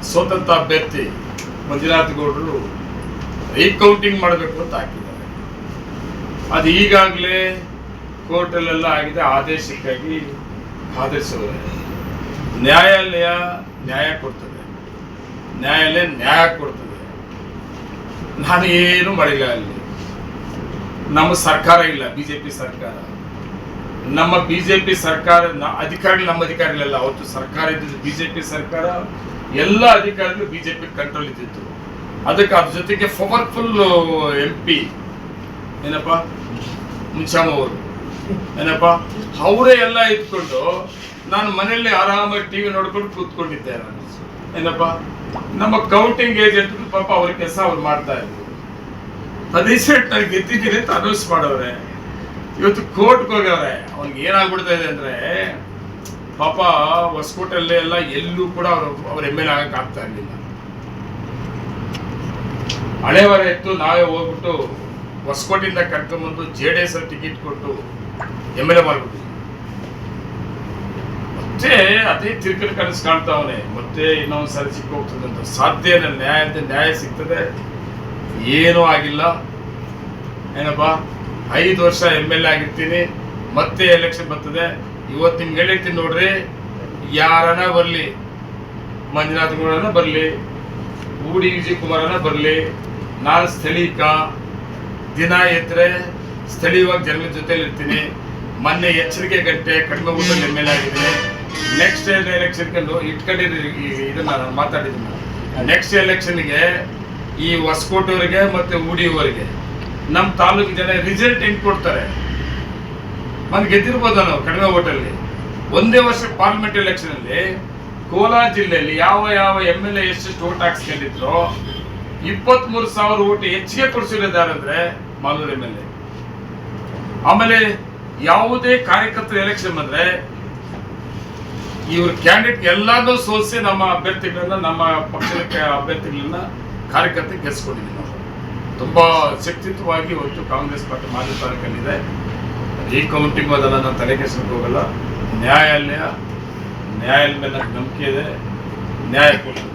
ಸ್ವತಂತ್ರ ಅಭ್ಯರ್ಥಿ ಮಂಜುನಾಥ್ ಗೌಡರು ರೀಕೌಂಟಿಂಗ್ ಮಾಡಬೇಕು ಅಂತ ಹಾಕಿದ್ದಾರೆ. ಅದು ಈಗಾಗಲೇ ಕೋರ್ಟಲ್ಲೆಲ್ಲ ಆಗಿದೆ. ಆದೇಶಕ್ಕಾಗಿ ಆದೇಶವರೆ ನ್ಯಾಯಾಲಯ ನ್ಯಾಯ ಕೊಡ್ತದೆ, ನ್ಯಾಯ ಕೊಡ್ತದೆ. ನಾನು ಏನು ಮಾಡಿಲ್ಲ. ಅಲ್ಲಿ ನಮ್ಮ ಸರ್ಕಾರ ಇಲ್ಲ, ಬಿಜೆಪಿ ಸರ್ಕಾರ. ನಮ್ಮ ಬಿಜೆಪಿ ಸರ್ಕಾರ ಅಧಿಕಾರಿಗಳು ನಮ್ಮ ಅಧಿಕಾರಿಗಳಲ್ಲ. ಅವತ್ತು ಸರ್ಕಾರ ಇದ್ದಿದ್ದು ಬಿಜೆಪಿ ಸರ್ಕಾರ, ಎಲ್ಲ ಅಧಿಕಾರಿಗಳು ಬಿಜೆಪಿ ಕಂಟ್ರೋಲ್ ಇದ್ದಿತ್ತು. ಅದಕ್ಕೆ ಅದ್ರ ಜೊತೆಗೆ ಪವರ್ಫುಲ್ MP ಏನಪ್ಪ ಮುನ್ಷಾಮ ಅವರು ಏನಪ್ಪ ಅವರೇ ಎಲ್ಲ ಇಟ್ಕೊಂಡು ನಾನು ಮನೆಯಲ್ಲಿ ಆರಾಮಾಗಿ TV ನೋಡ್ಕೊಂಡು ಕೂತ್ಕೊಂಡಿದ್ದೆ. ನಾನು ಏನಪ್ಪ ನಮ್ಮ ಕೌಂಟಿಂಗ್ ಏಜೆಂಟ್ ಪಾಪ ಅವ್ರ ಕೆಲಸ ಅವ್ರು ಮಾಡ್ತಾ ಇದ್ರು. ಅದೇಸೆಟ್ ನಾನು ಗೆದ್ದಿದ್ದೀನಿ ಅಂತ ಅನೌನ್ಸ್ ಮಾಡವ್ರೆ. ಇವತ್ತು ಕೋರ್ಟ್ಗೆ ಹೋಗವ್ರೆ. ಅವ್ನಿಗೆ ಏನಾಗ್ಬಿಡ್ತಾ ಇದೆ ಅಂದ್ರೆ ಪಾಪ ಹೊಸಕೋಟೆಲ್ಲೇ ಎಲ್ಲ ಎಲ್ಲೂ ಕೂಡ ಅವ್ರ MLA ಆಗಕ್ಕೆ ಆಗ್ತಾ ಇರಲಿಲ್ಲ. ಹಳೆವರ ಎತ್ತು ನಾವೇ ಹೋಗ್ಬಿಟ್ಟು ಹೊಸಕೋಟೆಯಿಂದ ಕರ್ಕೊಂಡ್ಬಂದು JDS ಟಿಕೆಟ್ ಕೊಟ್ಟು MLA ಮಾಡ್ಬಿಟ್ಟು ಮತ್ತೆ ಅದೇ ತಿರುಕಲ್ ಕನಸು ಕಾಣ್ತಾವನೆ. ಮತ್ತೆ ಇನ್ನೊಂದ್ಸರಿ ಸಿಕ್ಕ ಹೋಗ್ತದೆ ಅಂತ ಸಾಧ್ಯ. ನ್ಯಾಯ ಸಿಗ್ತದೆ. ಏನೂ ಆಗಿಲ್ಲ. ಏನಪ್ಪ 5 ವರ್ಷ MLA ಆಗಿರ್ತೀನಿ, ಮತ್ತೆ ಎಲೆಕ್ಷನ್ ಬರ್ತದೆ. ಇವತ್ತು ನಿಮ್ಗೆ ಹೇಳಿರ್ತೀನಿ ನೋಡ್ರಿ, ಯಾರನ ಬರಲಿ, ಮಂಜುನಾಥ್ ಗೌಡನ ಬರಲಿ, ಊಡಿ ವಿಜಯ್ ಕುಮಾರನ ಬರಲಿ, ನಾನು ಸ್ಥಳೀಕ ದಿನ ಎದ್ರೆ ಸ್ಥಳೀಯವಾಗಿ ಜನರ ಜೊತೆಲಿ ಇರ್ತೀನಿ. ಮೊನ್ನೆ ಎಚ್ಚರಿಕೆ ಗಂಟೆ ಕಡಿಮೆ ಊಟದಲ್ಲಿ MLA ಆಗಿದ್ದೀನಿ. ನೆಕ್ಸ್ಟ್ ಎಲೆಕ್ಷನ್ಗೆ ಇಟ್ಕೊಂಡಿದ್ದೀನಿ. ಇದನ್ನ ನಾನು ಮಾತಾಡಿದ್ದೀನಿ. ನೆಕ್ಸ್ಟ್ ಎಲೆಕ್ಷನ್ಗೆ ಈ ಹೊಸಕೋಟೆಯವರಿಗೆ ಮತ್ತೆ ಊಡಿಯವರಿಗೆ ನಮ್ಮ ತಾಲೂಕು ಜನ ರಿಸಲ್ಟ್ ಹೆಂಗ್ ಕೊಡ್ತಾರೆ. ನಾನು ಗೆದ್ದಿರ್ಬೋದು ನಾವು ಕಡಿಮೆ ಓಟಲ್ಲಿ. ಒಂದೇ ವರ್ಷ ಪಾರ್ಲಿಮೆಂಟ್ ಎಲೆಕ್ಷನ್ ಅಲ್ಲಿ ಕೋಲಾರ ಜಿಲ್ಲೆಯಲ್ಲಿ ಯಾವ MLA ಎಷ್ಟು ಓಟ್ ಹಾಕ್ಸ್ಕೊಂಡಿದ್ರು 23,000 ಓಟ್ ಹೆಚ್ಚಿಗೆ ಕೊಡಿಸಿರೋದು ಯಾರಂದ್ರೆ ಮಾಲೂರು MLA. ಆಮೇಲೆ ಯಾವುದೇ ಕಾರ್ಯಕರ್ತರ ಎಲೆಕ್ಷನ್ ಬಂದ್ರೆ ಇವ್ರ ಕ್ಯಾಂಡಿಡೇಟ್ ಎಲ್ಲಾನು ಸೋಲಿಸಿ ನಮ್ಮ ಅಭ್ಯರ್ಥಿಗಳನ್ನ, ನಮ್ಮ ಪಕ್ಷದ ಅಭ್ಯರ್ಥಿಗಳನ್ನ ಕಾರ್ಯಕರ್ತರಿಗೆ ಗೆಲ್ಸ್ಕೊಂಡಿದ್ದೀವಿ ನಾವು. ತುಂಬಾ ಶಕ್ತಿಯುತವಾಗಿ ಇವತ್ತು ಕಾಂಗ್ರೆಸ್ ಪಕ್ಷ ಮಾಜಿ ತಾಲೂಕಲ್ಲಿದೆ. ರೀಕೌಂಟಿಂಗ್ ಅದನ್ನ ನಾನು ತಲೆ ಕೆಡಿಸ್ಕೊಂಡು ಹೋಗಲ್ಲ. ನ್ಯಾಯಾಲಯ ಮೇಲೆ ನಂಬಿಕೆ ಇದೆ, ನ್ಯಾಯ ಕೊಡ್ತದೆ.